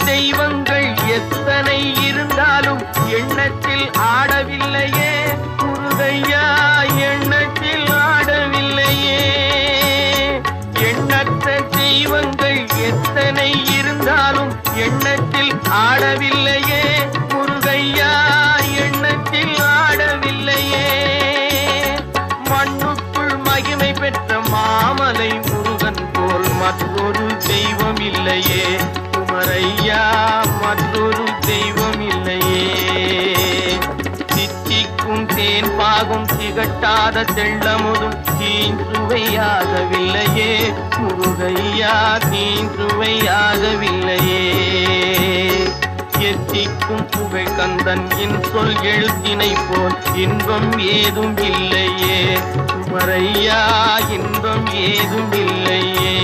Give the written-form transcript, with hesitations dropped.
தெய்வங்கள் எத்தனை இருந்தாலும் எண்ணத்தில் ஆடவில்லையே முருகையா, எண்ணத்தில் ஆடவில்லையே. எண்ணற்ற தெய்வங்கள் எத்தனை இருந்தாலும் எண்ணத்தில் ஆடவில்லையே முருகையா, எண்ணத்தில் ஆடவில்லையே. மண்ணுக்குள் மகிமை பெற்ற மாமலை முருகன் போல் மற்றொரு தெய்வம் இல்லையே குமரையா, மற்றொரு தெய்வம் இல்லையே. தித்திக்கும் தேன் பாகும் திகட்டாத தெள்ளமுதும் தீஞ்சுவையாகவில்லையே முருகையா, தீஞ்சுவையாகவில்லையே. எத்திக்கும் புகழ் கந்தன் என் சொல் எழுத்தினை போல் இன்பம் ஏதும் இல்லையே குமரையா, இன்பம் ஏதும் இல்லையே.